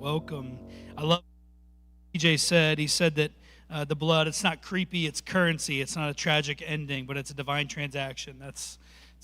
Welcome. I love what EJ said. He said that the blood, it's not creepy, it's currency. It's not a tragic ending, but it's a divine transaction. It's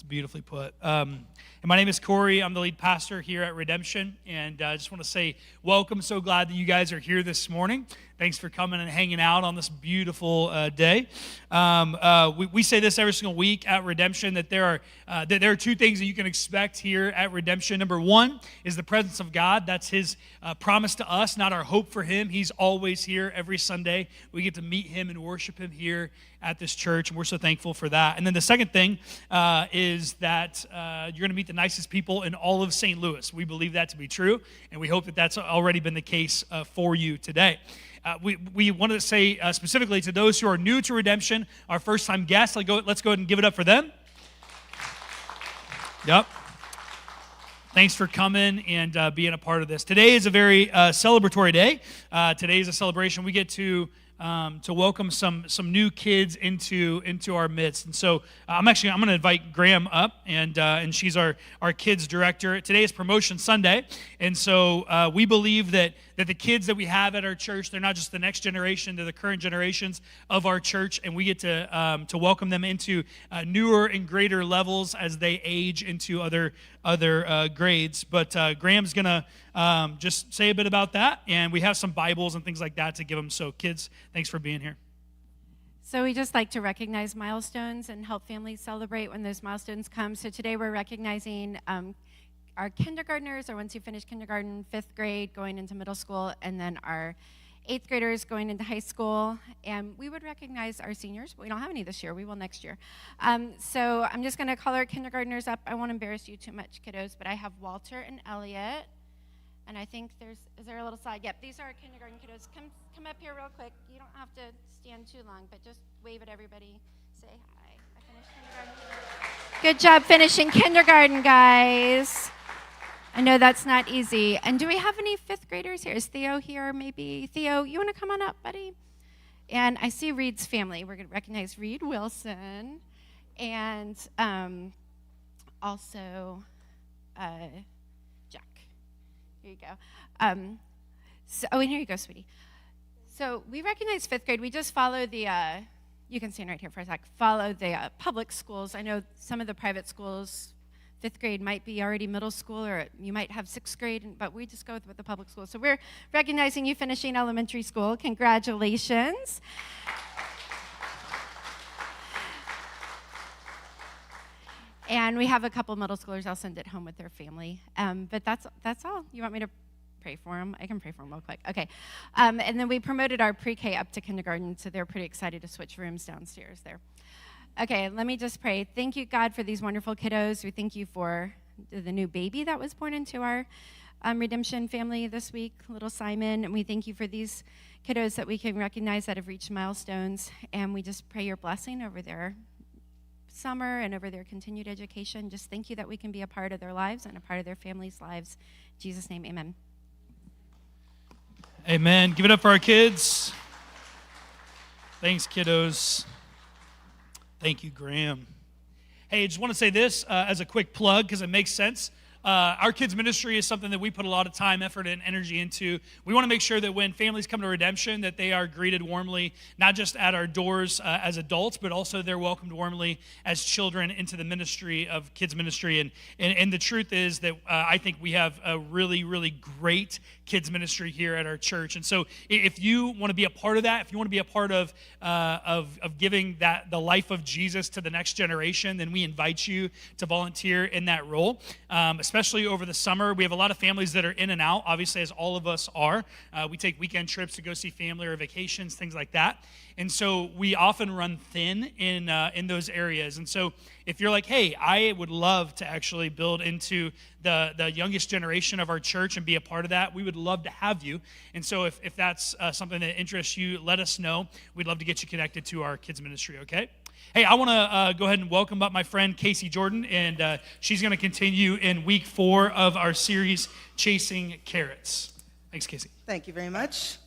beautifully put. And my name is Corey. I'm the lead pastor here at Redemption, and I just want to say welcome. So glad that you guys are here this morning. Thanks for coming and hanging out on this beautiful day. We say this every single week at Redemption, that there are two things that you can expect here at Redemption. Number one is the presence of God. That's His promise to us, not our hope for Him. He's always here every Sunday. We get to meet Him and worship Him here at this church, and we're so thankful for that. And then the second thing is that you're going to meet the nicest people in all of St. Louis. We believe that to be true, and we hope that that's already been the case for you today. We wanted to say specifically to those who are new to Redemption, our first-time guests, let's go ahead and give it up for them. Yep. Thanks for coming and being a part of this. Today is a very celebratory day. Today is a celebration. We get to welcome some new kids into our midst, and so I'm going to invite Graham up, and she's our kids director. Today is Promotion Sunday, and so we believe that the kids that we have at our church, they're not just the next generation, they're the current generations of our church, and we get to welcome them into newer and greater levels as they age into other grades. But Graham's gonna just say a bit about that, and we have some Bibles and things like that to give them. So kids, thanks for being here. So we just like to recognize milestones and help families celebrate when those milestones come. So today we're recognizing our kindergartners, or once you finish kindergarten, 5th grade, going into middle school, and then our 8th graders going into high school. And we would recognize our seniors, but we don't have any this year. We will next year. So I'm just going to call our kindergartners up. I won't embarrass you too much, kiddos, but I have Walter and Elliot. And I think is there a little slide? Yep, these are our kindergarten kiddos. Come up here real quick. You don't have to stand too long, but just wave at everybody. Say hi. I finished kindergarten. Good job finishing kindergarten, guys. I know that's not easy. And do we have any 5th graders here? Is Theo here maybe? Theo, you want to come on up, buddy? And I see Reed's family. We're going to recognize Reed Wilson and also Jack. Here you go. And here you go, sweetie. So we recognize 5th grade. We just follow the, you can stand right here for a sec, follow the public schools. I know some of the private schools, 5th grade might be already middle school, or you might have 6th grade, but we just go with the public schools. So we're recognizing you finishing elementary school. Congratulations. And we have a couple middle schoolers. I'll send it home with their family. But that's all. You want me to pray for them? I can pray for them real quick. Okay. And then we promoted our pre-K up to kindergarten, so they're pretty excited to switch rooms downstairs there. Okay, let me just pray. Thank you, God, for these wonderful kiddos. We thank you for the new baby that was born into our Redemption family this week, little Simon. And we thank you for these kiddos that we can recognize that have reached milestones. And we just pray your blessing over their summer and over their continued education. Just thank you that we can be a part of their lives and a part of their families' lives. In Jesus' name, amen. Amen. Give it up for our kids. Thanks, kiddos. Thank you, Graham. Hey, I just want to say this as a quick plug, because it makes sense. Our kids ministry is something that we put a lot of time, effort, and energy into. We want to make sure that when families come to Redemption, that they are greeted warmly, not just at our doors as adults, but also they're welcomed warmly as children into the ministry of kids ministry. And the truth is that I think we have a really, really great kids ministry here at our church. And so if you want to be a part of that, if you want to be a part of giving the life of Jesus to the next generation, then we invite you to volunteer in that role. Especially over the summer. We have a lot of families that are in and out, obviously, as all of us are. We take weekend trips to go see family or vacations, things like that. And so we often run thin in those areas. And so if you're like, hey, I would love to actually build into the youngest generation of our church and be a part of that, we would love to have you. And so if that's something that interests you, let us know. We'd love to get you connected to our kids ministry, okay? Hey, I want to go ahead and welcome up my friend Casey Jordan, and she's going to continue in week 4 of our series, Chasing Carrots. Thanks, Casey. Thank you very much.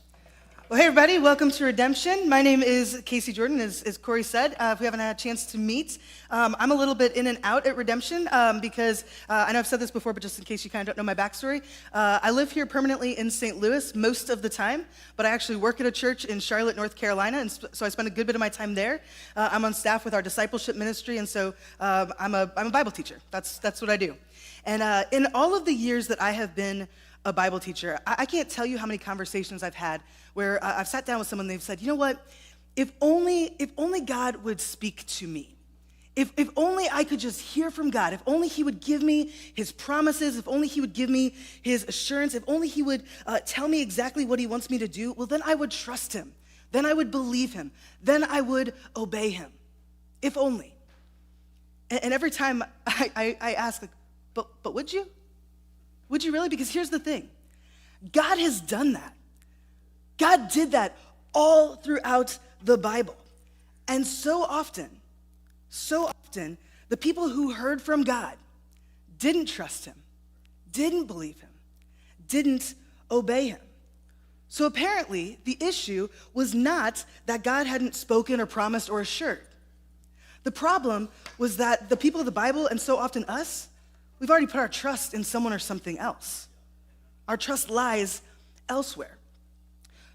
Well, hey, everybody. Welcome to Redemption. My name is Casey Jordan, as Corey said. If we haven't had a chance to meet, I'm a little bit in and out at Redemption because I know I've said this before, but just in case you kind of don't know my backstory, I live here permanently in St. Louis most of the time, but I actually work at a church in Charlotte, North Carolina, and so I spend a good bit of my time there. I'm on staff with our discipleship ministry, and so I'm a Bible teacher. That's what I do. And in all of the years that I have been a Bible teacher, I can't tell you how many conversations I've had where I've sat down with someone and they've said, you know what, if only God would speak to me. If only I could just hear from God, if only he would give me his promises, if only he would give me his assurance, if only he would tell me exactly what he wants me to do, well, then I would trust him. Then I would believe him. Then I would obey him. If only. And every time I ask, like, but would you? Would you really? Because here's the thing. God has done that. God did that all throughout the Bible. And so often, the people who heard from God didn't trust him, didn't believe him, didn't obey him. So apparently, the issue was not that God hadn't spoken or promised or assured. The problem was that the people of the Bible, and so often us, we've already put our trust in someone or something else. Our trust lies elsewhere.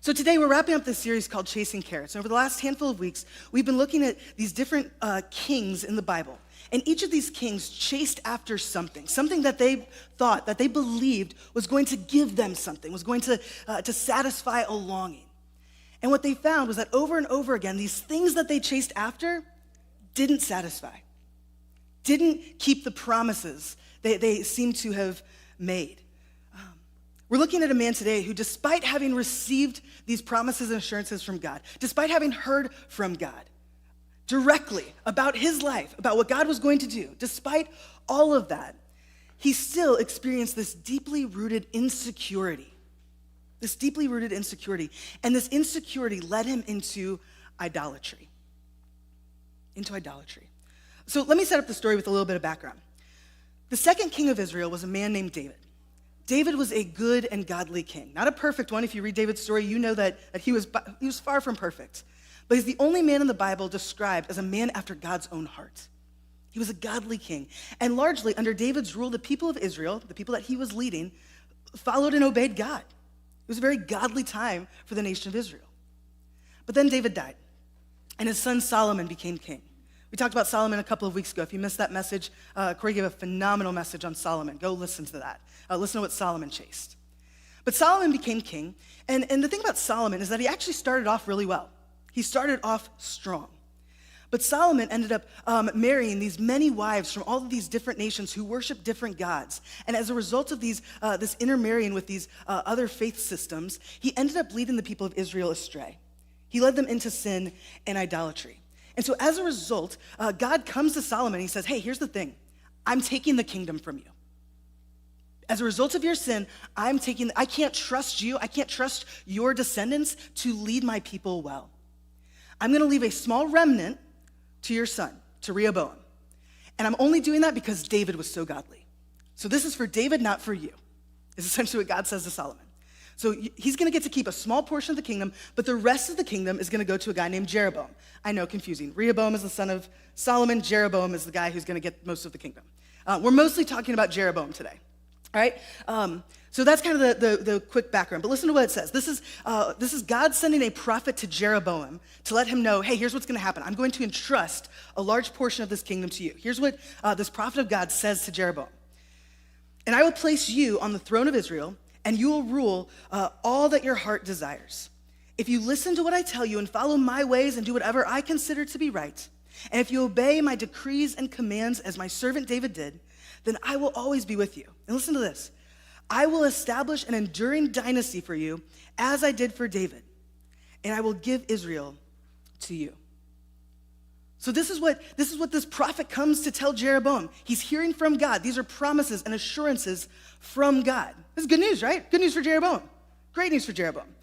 So today we're wrapping up this series called Chasing Carrots. And over the last handful of weeks, we've been looking at these different kings in the Bible. And each of these kings chased after something that they thought, that they believed was going to give them something, was going to satisfy a longing. And what they found was that over and over again, these things that they chased after didn't satisfy, didn't keep the promises they seem to have made. We're looking at a man today who, despite having received these promises and assurances from God, despite having heard from God directly about his life, about what God was going to do, despite all of that, he still experienced this deeply rooted insecurity. And this insecurity led him into idolatry. So let me set up the story with a little bit of background. The second king of Israel was a man named David. David was a good and godly king. Not a perfect one. If you read David's story, you know that he was far from perfect. But he's the only man in the Bible described as a man after God's own heart. He was a godly king. And largely, under David's rule, the people of Israel, the people that he was leading, followed and obeyed God. It was a very godly time for the nation of Israel. But then David died, and his son Solomon became king. We talked about Solomon a couple of weeks ago. If you missed that message, Corey gave a phenomenal message on Solomon. Go listen to that. Listen to what Solomon chased. But Solomon became king, and the thing about Solomon is that he actually started off really well. He started off strong. But Solomon ended up marrying these many wives from all of these different nations who worship different gods. And as a result of this intermarrying with these other faith systems, he ended up leading the people of Israel astray. He led them into sin and idolatry. And so as a result, God comes to Solomon and he says, hey, here's the thing. I'm taking the kingdom from you. As a result of your sin, I can't trust you. I can't trust your descendants to lead my people well. I'm going to leave a small remnant to your son, to Jeroboam. And I'm only doing that because David was so godly. So this is for David, not for you, is essentially what God says to Solomon. So he's going to get to keep a small portion of the kingdom, but the rest of the kingdom is going to go to a guy named Jeroboam. I know, confusing. Rehoboam is the son of Solomon. Jeroboam is the guy who's going to get most of the kingdom. We're mostly talking about Jeroboam today. All right? So that's kind of the quick background. But listen to what it says. This is God sending a prophet to Jeroboam to let him know, hey, here's what's going to happen. I'm going to entrust a large portion of this kingdom to you. Here's what this prophet of God says to Jeroboam. And I will place you on the throne of Israel, and you will rule all that your heart desires. If you listen to what I tell you and follow my ways and do whatever I consider to be right, and if you obey my decrees and commands as my servant David did, then I will always be with you. And listen to this. I will establish an enduring dynasty for you as I did for David, and I will give Israel to you. So this is what this prophet comes to tell Jeroboam. He's hearing from God. These are promises and assurances from God. This is good news, right? Good news for Jeroboam. Great news for Jeroboam.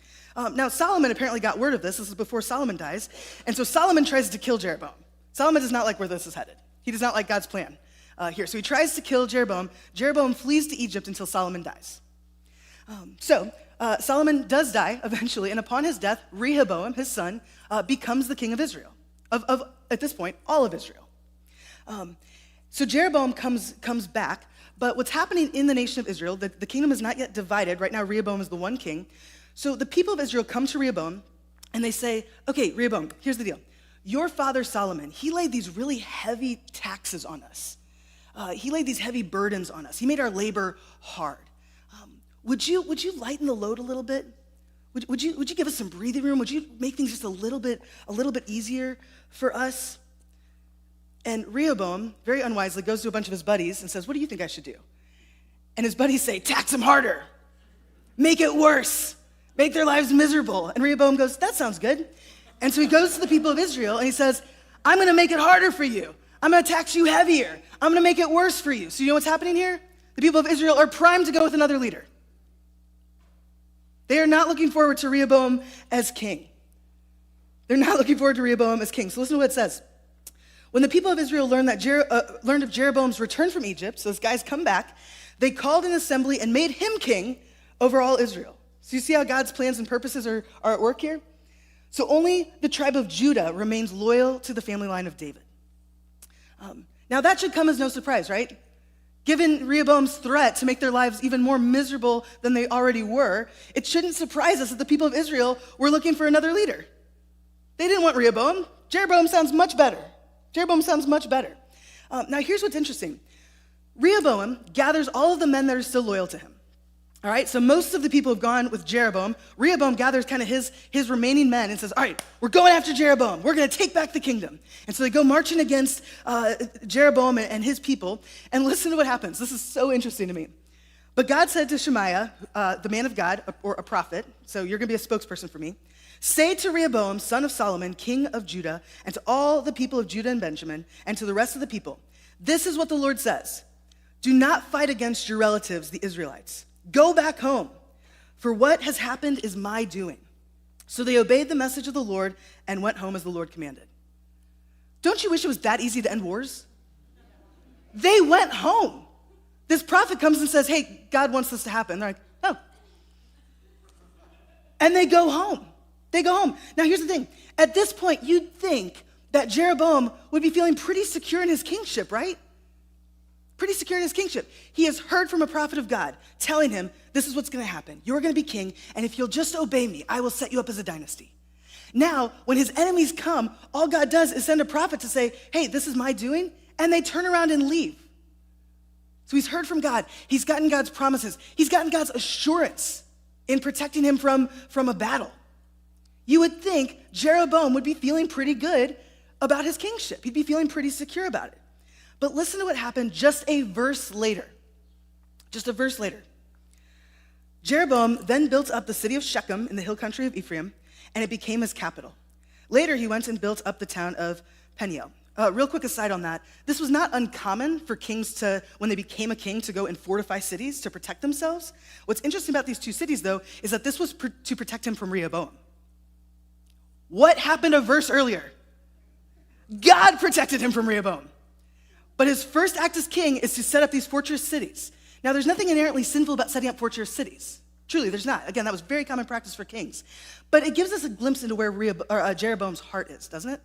Now, Solomon apparently got word of this. This is before Solomon dies. And so Solomon tries to kill Jeroboam. Solomon does not like where this is headed. He does not like God's plan here. So he tries to kill Jeroboam. Jeroboam flees to Egypt until Solomon dies. So Solomon does die eventually, and upon his death, Rehoboam, his son, becomes the king of Israel, of at this point, all of Israel. So Jeroboam comes back, but what's happening in the nation of Israel, the kingdom is not yet divided. Right now, Rehoboam is the one king. So the people of Israel come to Rehoboam, and they say, okay, Rehoboam, here's the deal. Your father Solomon, he laid these really heavy taxes on us. He laid these heavy burdens on us. He made our labor hard. Would you lighten the load a little bit? Would you give us some breathing room? Would you make things just a little bit easier for us? And Rehoboam, very unwisely, goes to a bunch of his buddies and says, what do you think I should do? And his buddies say, tax them harder. Make it worse. Make their lives miserable. And Rehoboam goes, that sounds good. And so he goes to the people of Israel and he says, I'm going to make it harder for you. I'm going to tax you heavier. I'm going to make it worse for you. So you know what's happening here? The people of Israel are primed to go with another leader. They are not looking forward to Rehoboam as king. They're not looking forward to Rehoboam as king. So listen to what it says. When the people of Israel learned of Jeroboam's return from Egypt, so those guys come back, they called an assembly and made him king over all Israel. So you see how God's plans and purposes are at work here? So only the tribe of Judah remains loyal to the family line of David. Now that should come as no surprise, right? Given Rehoboam's threat to make their lives even more miserable than they already were, it shouldn't surprise us that the people of Israel were looking for another leader. They didn't want Rehoboam. Jeroboam sounds much better. Now here's what's interesting. Rehoboam gathers all of the men that are still loyal to him. All right, so most of the people have gone with Jeroboam. Rehoboam gathers kind of his remaining men and says, all right, we're going after Jeroboam. We're going to take back the kingdom. And so they go marching against Jeroboam and his people. And listen to what happens. This is so interesting to me. But God said to Shemaiah, the man of God, or a prophet, so you're going to be a spokesperson for me, say to Rehoboam, son of Solomon, king of Judah, and to all the people of Judah and Benjamin, and to the rest of the people, this is what the Lord says. Do not fight against your relatives, the Israelites. Go back home, for what has happened is my doing. So they obeyed the message of the Lord and went home as the Lord commanded. Don't you wish it was that easy to end wars? They went home. This prophet comes and says, hey, God wants this to happen. They're like, oh. And they go home. Now here's the thing. At this point, you'd think that Jeroboam would be feeling pretty secure in his kingship, right? Pretty secure in his kingship. He has heard from a prophet of God telling him, this is what's going to happen. You're going to be king, and if you'll just obey me, I will set you up as a dynasty. Now, when his enemies come, all God does is send a prophet to say, hey, this is my doing, and they turn around and leave. So he's heard from God. He's gotten God's promises. He's gotten God's assurance in protecting him from a battle. You would think Jeroboam would be feeling pretty good about his kingship. He'd be feeling pretty secure about it. But listen to what happened just a verse later. Jeroboam then built up the city of Shechem in the hill country of Ephraim, and it became his capital. Later, he went and built up the town of Peniel. Real quick aside on that, this was not uncommon for kings to, when they became a king, to go and fortify cities to protect themselves. What's interesting about these two cities, though, is that this was to protect him from Rehoboam. What happened a verse earlier? God protected him from Rehoboam. But his first act as king is to set up these fortress cities. Now, there's nothing inherently sinful about setting up fortress cities. Truly, there's not. Again, that was very common practice for kings. But it gives us a glimpse into where Jeroboam's heart is, doesn't it?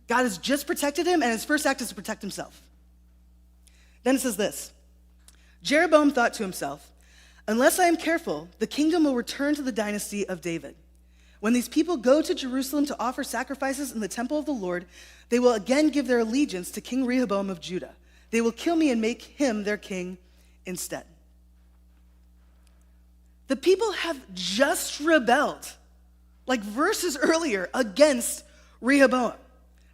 God has just protected him, and his first act is to protect himself. Then it says this. Jeroboam thought to himself, unless I am careful, the kingdom will return to the dynasty of David. When these people go to Jerusalem to offer sacrifices in the temple of the Lord, they will again give their allegiance to King Rehoboam of Judah. They will kill me and make him their king instead. The people have just rebelled, like verses earlier, against Rehoboam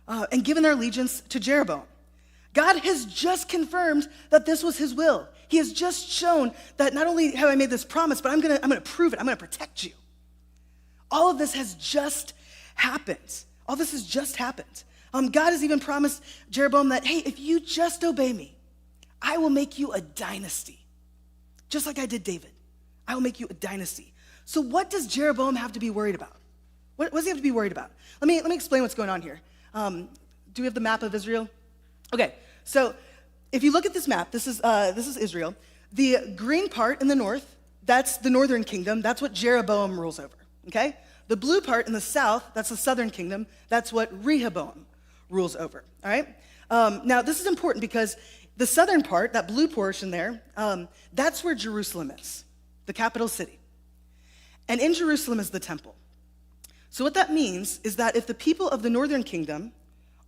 and given their allegiance to Jeroboam. God has just confirmed that this was his will. He has just shown that not only have I made this promise, but I'm gonna prove it. I'm gonna protect you. All of this has just happened. God has even promised Jeroboam that, hey, if you just obey me, I will make you a dynasty. Just like I did David. I will make you a dynasty. So what does Jeroboam have to be worried about? What does he have to be worried about? Let me explain what's going on here. Do we have the map of Israel? Okay, so if you look at this map, this is Israel. The green part in the north that's the northern kingdom. That's what Jeroboam rules over, okay? The blue part in the south, that's the southern kingdom. That's what Rehoboam rules over, all right? Now, this is important because the southern part, that blue portion there, that's where Jerusalem is, the capital city. And in Jerusalem is the temple. So what that means is that if the people of the northern kingdom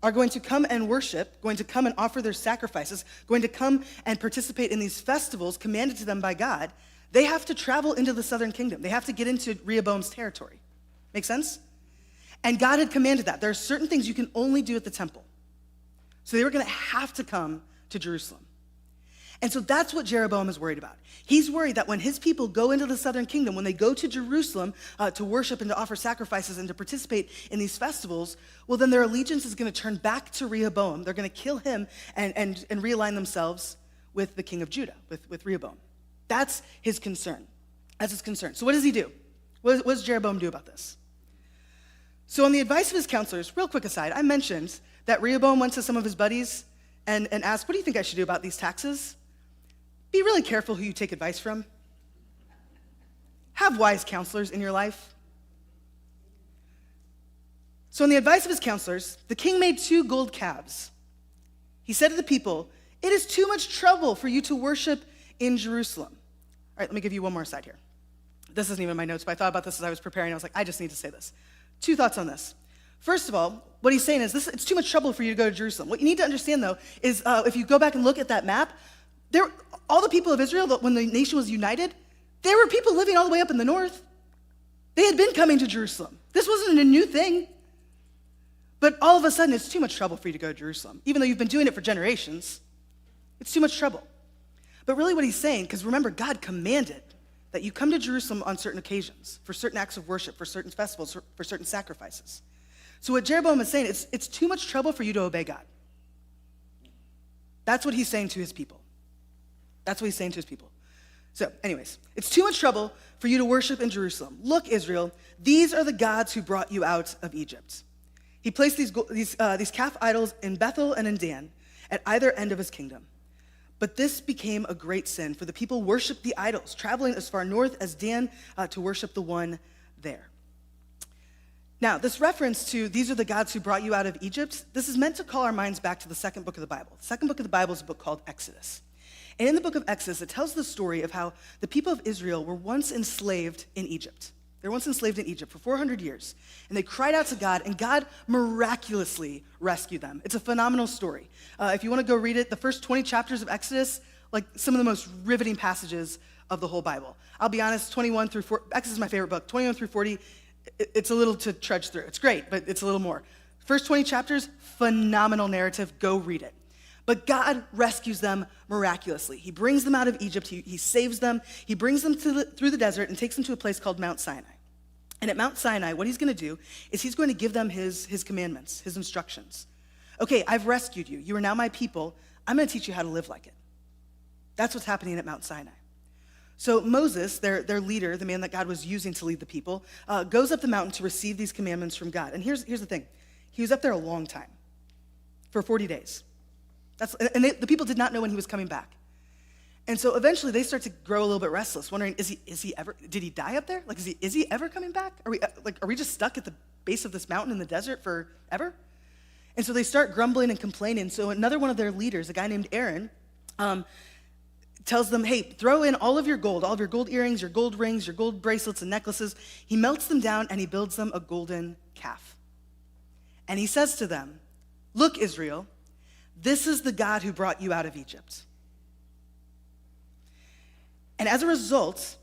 are going to come and worship, going to come and offer their sacrifices, going to come and participate in these festivals commanded to them by God, they have to travel into the southern kingdom. They have to get into Rehoboam's territory. Make sense? And God had commanded that. There are certain things you can only do at the temple. So they were going to have to come to Jerusalem. And so that's what Jeroboam is worried about. He's worried that when his people go into the southern kingdom, when they go to Jerusalem to worship and to offer sacrifices and to participate in these festivals, well, then their allegiance is going to turn back to Rehoboam. They're going to kill him and realign themselves with the king of Judah, with Rehoboam. That's his concern. That's his concern. So what does he do? What does Jeroboam do about this? So on the advice of his counselors, real quick aside, I mentioned that Rehoboam went to some of his buddies and asked, what do you think I should do about these taxes? Be really careful who you take advice from. Have wise counselors in your life. So on the advice of his counselors, the king made 2 gold calves. He said to the people, it is too much trouble for you to worship in Jerusalem. All right, let me give you one more aside here. This isn't even in my notes, but I thought about this as I was preparing. I was like, I just need to say this. 2 thoughts on this. First of all, what he's saying is it's too much trouble for you to go to Jerusalem. What you need to understand, though, is if you go back and look at that map, all the people of Israel, when the nation was united, there were people living all the way up in the north. They had been coming to Jerusalem. This wasn't a new thing. But all of a sudden, it's too much trouble for you to go to Jerusalem. Even though you've been doing it for generations, it's too much trouble. But really what he's saying, because remember, God commanded that you come to Jerusalem on certain occasions, for certain acts of worship, for certain festivals, for certain sacrifices. So what Jeroboam is saying, it's too much trouble for you to obey God. That's what he's saying to his people. That's what he's saying to his people. So anyways, it's too much trouble for you to worship in Jerusalem. Look, Israel, these are the gods who brought you out of Egypt. He placed these calf idols in Bethel and in Dan at either end of his kingdom. But this became a great sin, for the people worshiped the idols, traveling as far north as Dan to worship the one there. Now, this reference to these are the gods who brought you out of Egypt, this is meant to call our minds back to the second book of the Bible. The second book of the Bible is a book called Exodus. And in the book of Exodus, it tells the story of how the people of Israel were once enslaved in Egypt. They were once enslaved in Egypt for 400 years. And they cried out to God, and God miraculously rescued them. It's a phenomenal story. If you want to go read it, the first 20 chapters of Exodus, like some of the most riveting passages of the whole Bible. I'll be honest, 21 through 40, Exodus is my favorite book. 21 through 40, it's a little to trudge through. It's great, but it's a little more. First 20 chapters, phenomenal narrative. Go read it. But God rescues them miraculously. He brings them out of Egypt. He saves them. He brings them through the desert and takes them to a place called Mount Sinai. And at Mount Sinai, what he's going to do is he's going to give them his commandments, his instructions. Okay, I've rescued you. You are now my people. I'm going to teach you how to live like it. That's what's happening at Mount Sinai. So Moses, their leader, the man that God was using to lead the people, goes up the mountain to receive these commandments from God. And here's the thing. He was up there a long time, for 40 days. The people did not know when he was coming back. And so eventually they start to grow a little bit restless, wondering, did he die up there? Like, is he ever coming back? Are we just stuck at the base of this mountain in the desert forever? And so they start grumbling and complaining. So another one of their leaders, a guy named Aaron, tells them, hey, throw in all of your gold earrings, your gold rings, your gold bracelets and necklaces. He melts them down and he builds them a golden calf. And he says to them, look, Israel, this is the God who brought you out of Egypt. And as a result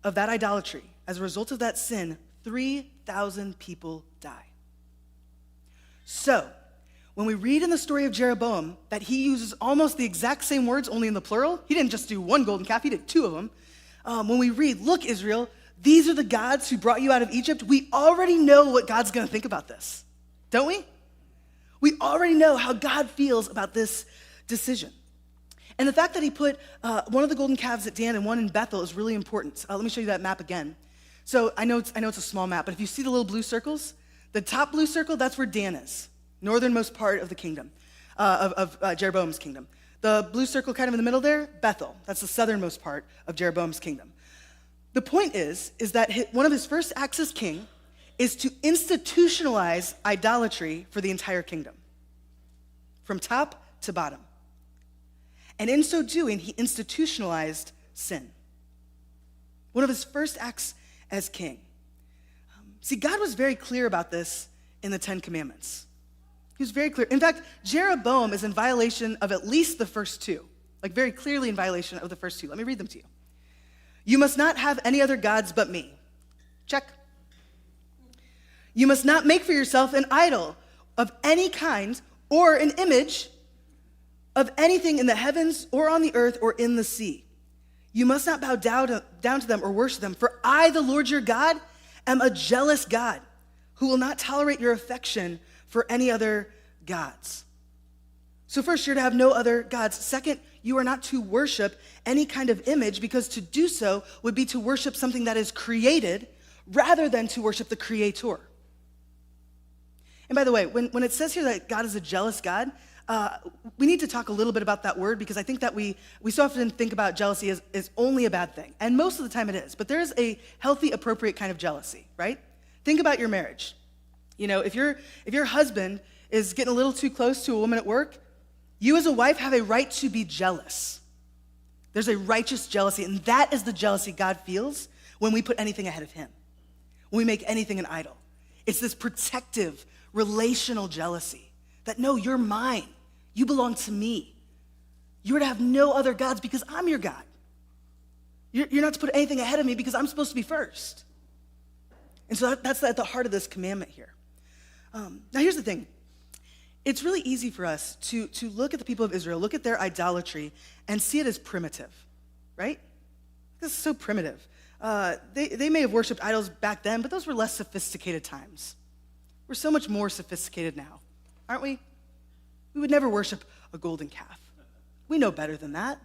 of that idolatry, as a result of that sin, 3,000 people die. So, when we read in the story of Jeroboam that he uses almost the exact same words, only in the plural, he didn't just do one golden calf, he did 2 of them. When we read, look, Israel, these are the gods who brought you out of Egypt, we already know what God's going to think about this, don't we? We already know how God feels about this decision. And the fact that he put one of the golden calves at Dan and one in Bethel is really important. Let me show you that map again. So I know it's a small map, but if you see the little blue circles, the top blue circle, that's where Dan is, northernmost part of the kingdom, of Jeroboam's kingdom. The blue circle kind of in the middle there, Bethel. That's the southernmost part of Jeroboam's kingdom. The point is that one of his first acts as king is to institutionalize idolatry for the entire kingdom, from top to bottom. And in so doing, he institutionalized sin. One of his first acts as king. See, God was very clear about this in the Ten Commandments. He was very clear. In fact, Jeroboam is in violation of at least the first two, like very clearly in violation of the first two. Let me read them to you. You must not have any other gods but me. Check. You must not make for yourself an idol of any kind or an image of anything in the heavens or on the earth or in the sea. You must not bow down to them or worship them, for I, the Lord your God, am a jealous God who will not tolerate your affection for any other gods. So first, you're to have no other gods. Second, you are not to worship any kind of image, because to do so would be to worship something that is created rather than to worship the Creator. And by the way, when it says here that God is a jealous God, we need to talk a little bit about that word, because I think that we so often think about jealousy as only a bad thing. And most of the time it is. But there is a healthy, appropriate kind of jealousy, right? Think about your marriage. You know, if your husband is getting a little too close to a woman at work, you as a wife have a right to be jealous. There's a righteous jealousy, and that is the jealousy God feels when we put anything ahead of him, when we make anything an idol. It's this protective, relational jealousy that, no, you're mine. You belong to me. You're to have no other gods because I'm your God. You're not to put anything ahead of me because I'm supposed to be first. And so that's at the heart of this commandment here. Now here's the thing. It's really easy for us to look at the people of Israel, look at their idolatry, and see it as primitive, right? This is so primitive. They may have worshiped idols back then, but those were less sophisticated times. We're so much more sophisticated now, aren't we? We would never worship a golden calf. We know better than that.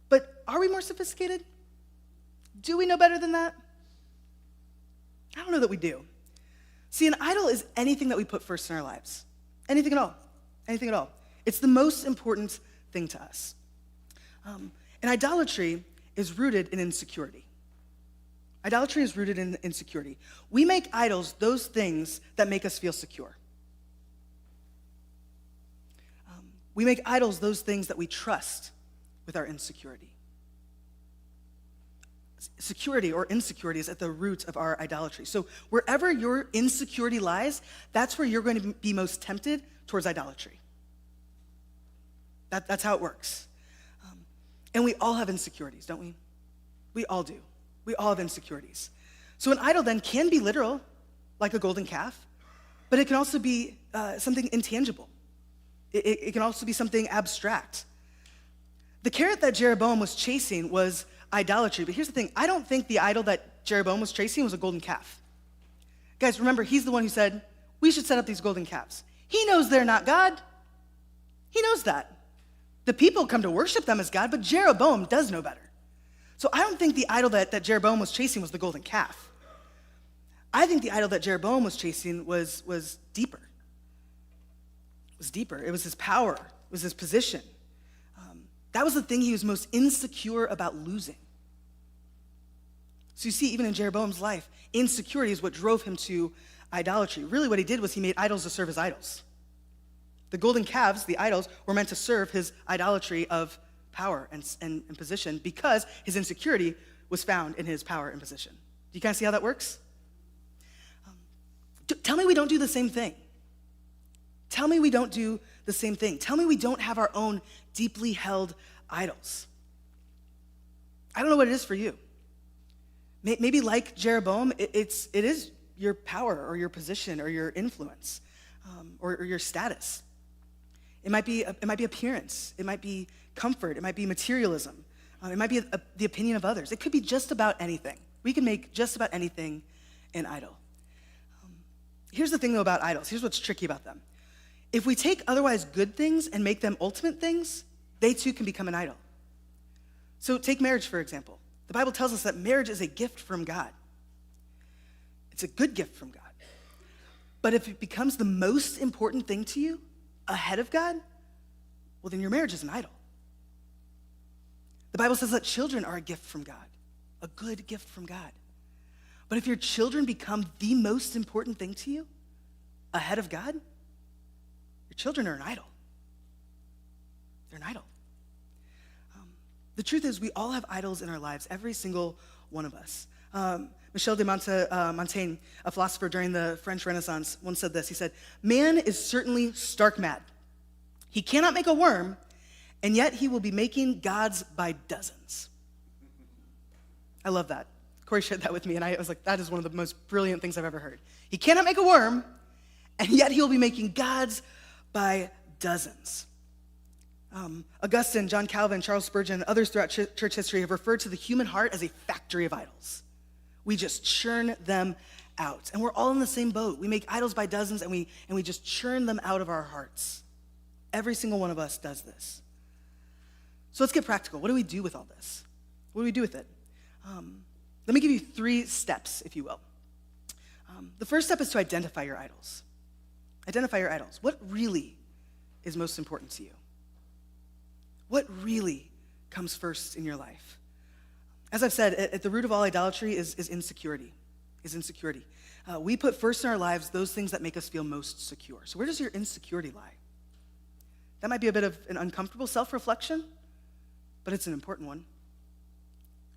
But are we more sophisticated? Do we know better than that? I don't know that we do. See, an idol is anything that we put first in our lives. Anything at all. Anything at all. It's the most important thing to us. And idolatry is rooted in insecurity. Idolatry is rooted in insecurity. We make idols those things that make us feel secure. We make idols those things that we trust with our insecurity. Security or insecurity is at the root of our idolatry. So wherever your insecurity lies, that's where you're going to be most tempted towards idolatry. That's how it works. And we all have insecurities, don't we? We all do. We all have insecurities. So an idol then can be literal, like a golden calf, but it can also be something intangible. It can also be something abstract. The carrot that Jeroboam was chasing was idolatry. But here's the thing. I don't think the idol that Jeroboam was chasing was a golden calf. Guys, remember, he's the one who said, we should set up these golden calves. He knows they're not God. He knows that. The people come to worship them as God, but Jeroboam does know better. So I don't think the idol that Jeroboam was chasing was the golden calf. I think the idol that Jeroboam was chasing was deeper. It was deeper. It was his power. It was his position. That was the thing he was most insecure about losing. So you see, even in Jeroboam's life, insecurity is what drove him to idolatry. Really what he did was he made idols to serve his idols. The golden calves, the idols, were meant to serve his idolatry of power and position, because his insecurity was found in his power and position. Do you kind of see how that works? Tell me we don't do the same thing. Tell me we don't do the same thing. Tell me we don't have our own deeply held idols. I don't know what it is for you. Maybe like Jeroboam, it is your power or your position or your influence or your status. It might be appearance. It might be comfort. It might be materialism. It might be the opinion of others. It could be just about anything. We can make just about anything an idol. Here's the thing, though, about idols. Here's what's tricky about them. If we take otherwise good things and make them ultimate things, they too can become an idol. So take marriage, for example. The Bible tells us that marriage is a gift from God. It's a good gift from God. But if it becomes the most important thing to you ahead of God, well, then your marriage is an idol. The Bible says that children are a gift from God. a good gift from God. But if your children become the most important thing to you ahead of God, your children are an idol. They're an idol. The truth is, we all have idols in our lives, every single one of us. Michel de Montaigne, a philosopher during the French Renaissance, once said this. He said, "Man is certainly stark mad. He cannot make a worm, and yet he will be making gods by dozens." I love that. Corey shared that with me, and I was like, that is one of the most brilliant things I've ever heard. He cannot make a worm, and yet he'll be making gods by dozens. Augustine, John Calvin, Charles Spurgeon, others throughout church history have referred to the human heart as a factory of idols. We just churn them out. And we're all in the same boat. We make idols by dozens, and we just churn them out of our hearts. Every single one of us does this. So let's get practical. What do we do with all this? What do we do with it? Let me give you 3 steps, if you will. The first step is to identify your idols. Identify your idols. What really is most important to you? What really comes first in your life? As I've said, at the root of all idolatry is insecurity. We put first in our lives those things that make us feel most secure. So where does your insecurity lie? That might be a bit of an uncomfortable self-reflection, but it's an important one.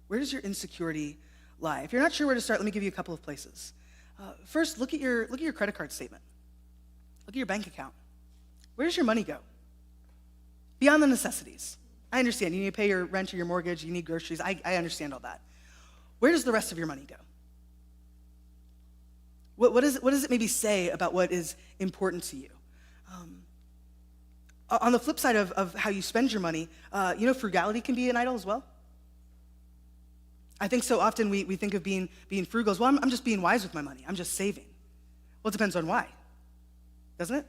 Where does your insecurity lie? If you're not sure where to start, let me give you a couple of places. First, look at your credit card statement. Look at your bank account. Where does your money go? Beyond the necessities. I understand. You need to pay your rent or your mortgage. You need groceries. I understand all that. Where does the rest of your money go? What does it maybe say about what is important to you? On the flip side of how you spend your money, frugality can be an idol as well. I think so often we think of being frugal as, well, I'm just being wise with my money. I'm just saving. Well, it depends on why, doesn't it?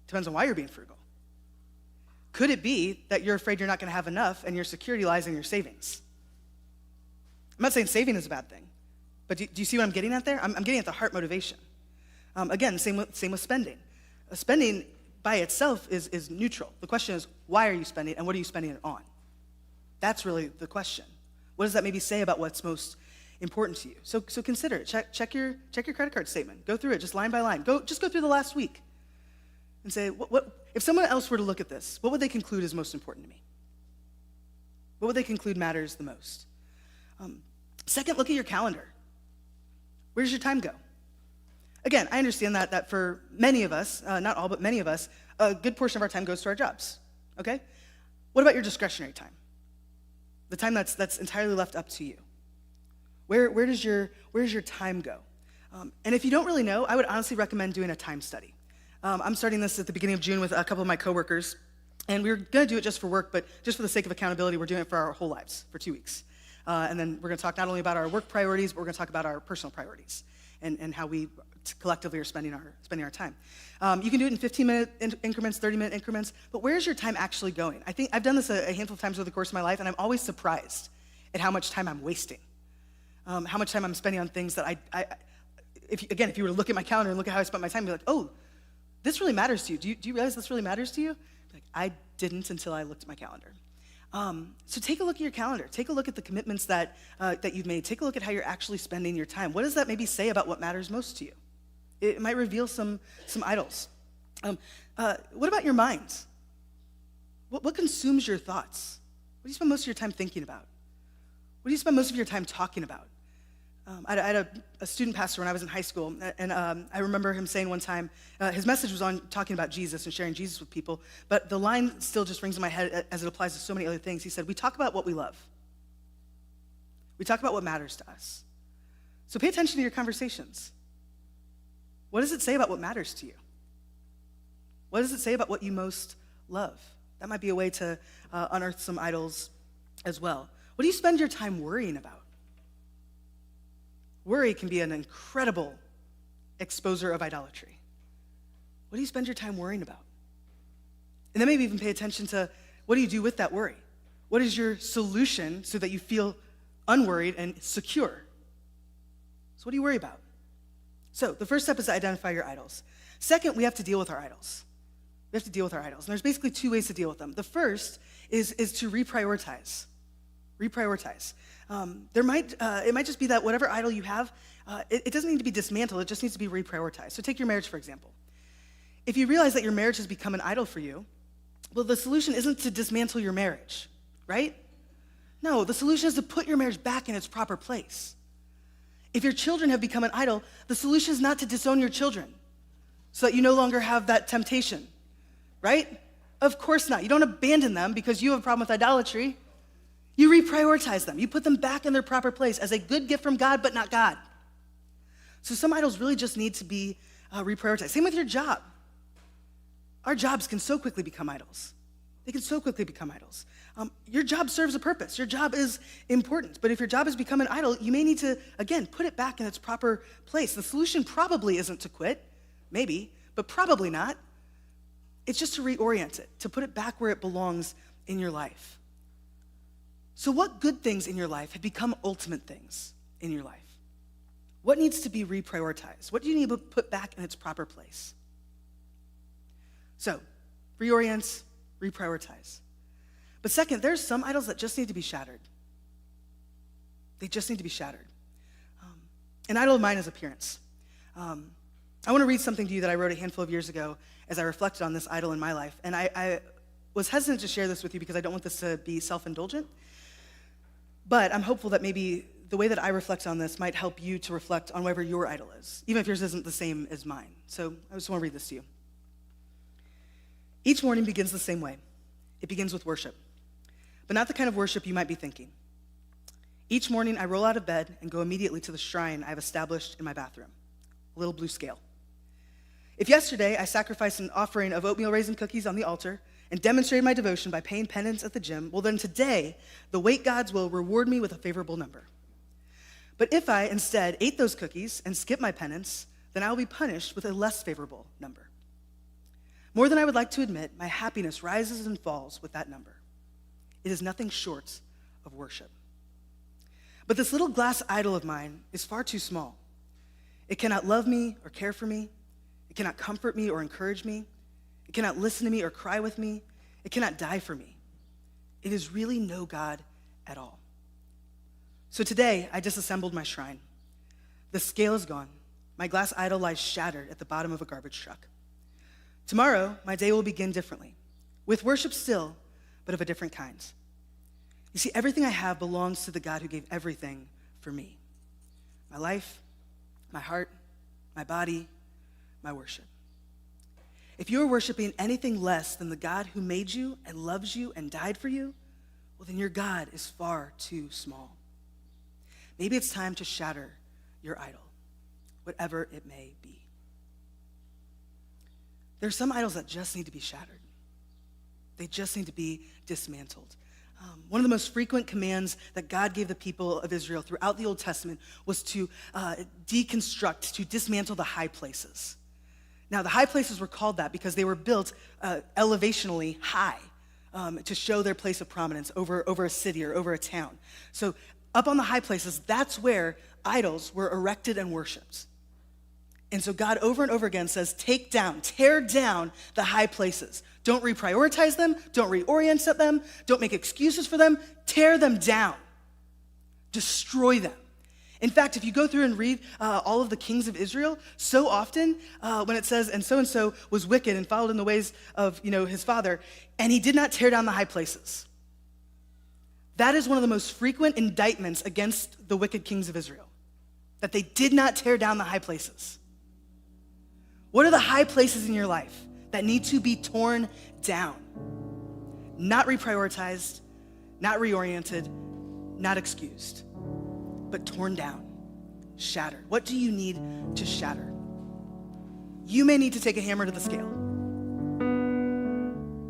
Depends on why you're being frugal. Could it be that you're afraid you're not going to have enough and your security lies in your savings? I'm not saying saving is a bad thing, but do you see what I'm getting at there? I'm getting at the heart motivation. Again, same with spending. Spending by itself is neutral. The question is, why are you spending and what are you spending it on? That's really the question. What does that maybe say about what's most important to you? So consider it. Check your credit card statement. Go through it just line by line. Just go through the last week and say, what if someone else were to look at this, what would they conclude is most important to me? What would they conclude matters the most? Second, look at your calendar. Where does your time go? Again, I understand that for many of us, not all, but many of us, a good portion of our time goes to our jobs, okay? What about your discretionary time? The time that's entirely left up to you. Where does your time go? And if you don't really know, I would honestly recommend doing a time study. I'm starting this at the beginning of June with a couple of my coworkers, and we're going to do it just for work, but just for the sake of accountability, we're doing it for our whole lives, for 2 weeks. And then we're going to talk not only about our work priorities, but we're going to talk about our personal priorities and how we collectively are spending our time. You can do it in 15-minute increments, 30-minute increments, but where's your time actually going? I think I've done this a handful of times over the course of my life, and I'm always surprised at how much time I'm wasting, how much time I'm spending on things that if you were to look at my calendar and look at how I spent my time, you'd be like, oh, this really matters to you. Do you realize this really matters to you? Like, I didn't until I looked at my calendar. So take a look at your calendar. Take a look at the commitments that you've made. Take a look at how you're actually spending your time. What does that maybe say about what matters most to you? It might reveal some idols. What about your mind? What consumes your thoughts? What do you spend most of your time thinking about? What do you spend most of your time talking about? I had a student pastor when I was in high school, and I remember him saying one time, his message was on talking about Jesus and sharing Jesus with people, but the line still just rings in my head as it applies to so many other things. He said, we talk about what we love. We talk about what matters to us. So pay attention to your conversations. What does it say about what matters to you? What does it say about what you most love? That might be a way to unearth some idols as well. What do you spend your time worrying about? Worry can be an incredible exposer of idolatry. What do you spend your time worrying about? And then maybe even pay attention to what do you do with that worry? What is your solution so that you feel unworried and secure? So what do you worry about? So the first step is to identify your idols. Second, we have to deal with our idols. We have to deal with our idols. And there's basically 2 ways to deal with them. The first is to reprioritize. Reprioritize. It might just be that whatever idol you have, it doesn't need to be dismantled, it just needs to be reprioritized. So take your marriage, for example. If you realize that your marriage has become an idol for you, well, the solution isn't to dismantle your marriage, right? No, the solution is to put your marriage back in its proper place. If your children have become an idol, the solution is not to disown your children so that you no longer have that temptation, right? Of course not. You don't abandon them because you have a problem with idolatry. You reprioritize them. You put them back in their proper place as a good gift from God, but not God. So some idols really just need to be reprioritized. Same with your job. Our jobs can so quickly become idols. They can so quickly become idols. Your job serves a purpose. Your job is important. But if your job has become an idol, you may need to, again, put it back in its proper place. The solution probably isn't to quit, maybe, but probably not. It's just to reorient it, to put it back where it belongs in your life. So what good things in your life have become ultimate things in your life? What needs to be reprioritized? What do you need to put back in its proper place? So, reorient, reprioritize. But second, there's some idols that just need to be shattered. They just need to be shattered. An idol of mine is appearance. I want to read something to you that I wrote a handful of years ago as I reflected on this idol in my life. And I was hesitant to share this with you because I don't want this to be self-indulgent. But I'm hopeful that maybe the way that I reflect on this might help you to reflect on whatever your idol is, even if yours isn't the same as mine. So I just want to read this to you. Each morning begins the same way. It begins with worship, but not the kind of worship you might be thinking. Each morning I roll out of bed and go immediately to the shrine I've established in my bathroom, a little blue scale. If yesterday I sacrificed an offering of oatmeal raisin cookies on the altar and demonstrated my devotion by paying penance at the gym, well then today the weight gods will reward me with a favorable number. But if I instead ate those cookies and skipped my penance, then I will be punished with a less favorable number. More than I would like to admit, my happiness rises and falls with that number. It is nothing short of worship. But this little glass idol of mine is far too small. It cannot love me or care for me. It cannot comfort me or encourage me. It cannot listen to me or cry with me. It cannot die for me. It is really no God at all. So today, I disassembled my shrine. The scale is gone. My glass idol lies shattered at the bottom of a garbage truck. Tomorrow, my day will begin differently, with worship still, but of a different kind. You see, everything I have belongs to the God who gave everything for me. My life, my heart, my body, my worship. If you're worshiping anything less than the God who made you and loves you and died for you, well, then your God is far too small. Maybe it's time to shatter your idol, whatever it may be. There are some idols that just need to be shattered. They just need to be dismantled. One of the most frequent commands that God gave the people of Israel throughout the Old Testament was to deconstruct, to dismantle the high places. Now, the high places were called that because they were built elevationally high to show their place of prominence over a city or over a town. So up on the high places, that's where idols were erected and worshiped. And so God over and over again says, tear down the high places. Don't reprioritize them, don't reorient them, don't make excuses for them, tear them down. Destroy them. In fact, if you go through and read all of the kings of Israel, so often when it says, and so was wicked and followed in the ways of his father, and he did not tear down the high places. That is one of the most frequent indictments against the wicked kings of Israel, that they did not tear down the high places. What are the high places in your life that need to be torn down? Not reprioritized, not reoriented, not excused, but torn down, shattered. What do you need to shatter? You may need to take a hammer to the scale.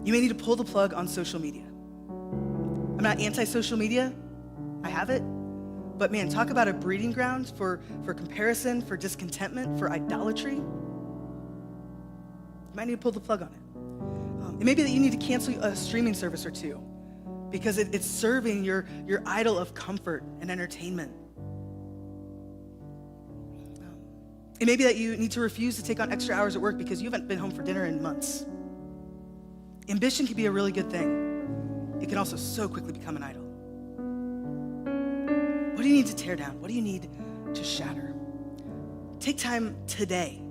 You may need to pull the plug on social media. I'm not anti-social media. I have it. But man, talk about a breeding ground for comparison, for discontentment, for idolatry. You might need to pull the plug on it. It may be that you need to cancel a streaming service or two because it's serving your idol of comfort and entertainment. It may be that you need to refuse to take on extra hours at work because you haven't been home for dinner in months. Ambition can be a really good thing. It can also so quickly become an idol. What do you need to tear down? What do you need to shatter? Take time today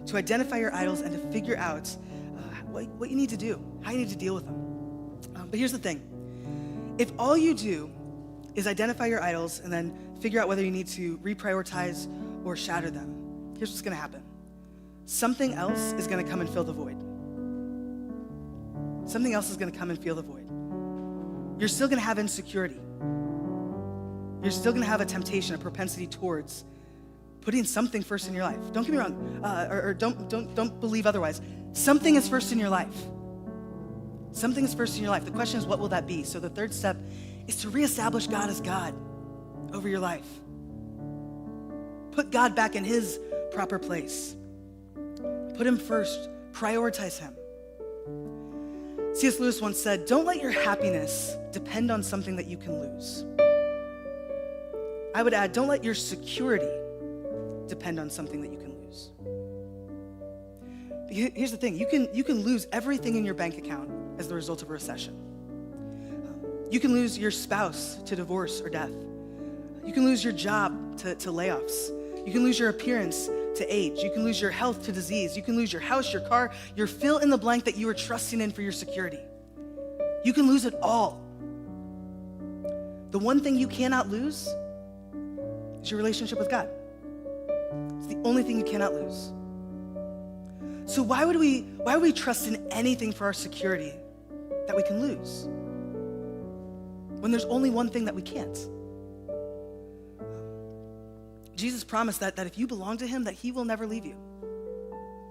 to identify your idols and to figure out what you need to do, how you need to deal with them. But here's the thing. If all you do is identify your idols and then figure out whether you need to reprioritize or shatter them, here's what's going to happen. Something else is going to come and fill the void. Something else is going to come and fill the void. You're still going to have insecurity. You're still going to have a temptation, a propensity towards putting something first in your life. Don't get me wrong, or don't believe otherwise. Something is first in your life. Something is first in your life. The question is, what will that be? So the third step is to reestablish God as God over your life. Put God back in his proper place. Put him first. Prioritize him. C.S. Lewis once said, don't let your happiness depend on something that you can lose. I would add, don't let your security depend on something that you can lose. Here's the thing, you can lose everything in your bank account as the result of a recession. You can lose your spouse to divorce or death. You can lose your job to layoffs. You can lose your appearance to age. You can lose your health to disease. You can lose your house, your car, your fill in the blank that you were trusting in for your security. You can lose it all. The one thing you cannot lose is your relationship with God. It's the only thing you cannot lose. So why would we trust in anything for our security that we can lose when there's only one thing that we can't? Jesus promised that if you belong to him, that he will never leave you.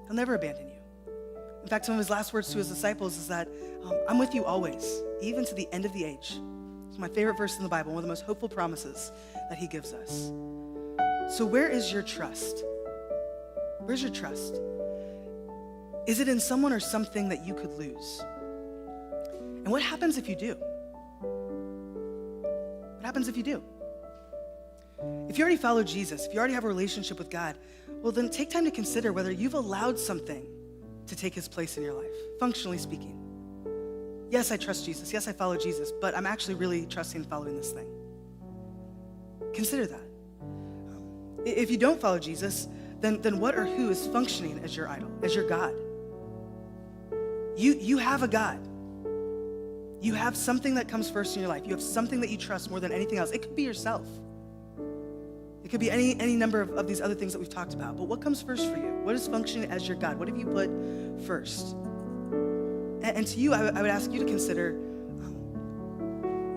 He'll never abandon you. In fact, some of his last words to his disciples is that, I'm with you always, even to the end of the age. It's my favorite verse in the Bible, one of the most hopeful promises that he gives us. So where is your trust? Where's your trust? Is it in someone or something that you could lose? And what happens if you do? What happens if you do? If you already follow Jesus, if you already have a relationship with God, well, then take time to consider whether you've allowed something to take his place in your life, functionally speaking. Yes, I trust Jesus. Yes, I follow Jesus, but I'm actually really trusting and following this thing. Consider that. If you don't follow Jesus, then what or who is functioning as your idol, as your God? You have a God. You have something that comes first in your life. You have something that you trust more than anything else. It could be yourself. It could be any number of these other things that we've talked about. But what comes first for you? What is functioning as your God? What have you put first? And to you, I would ask you to consider,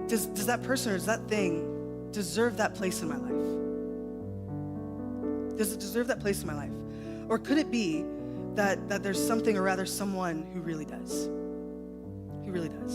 does that person or does that thing deserve that place in my life? Does it deserve that place in my life? Or could it be that there's something, or rather someone, who really does? Who really does?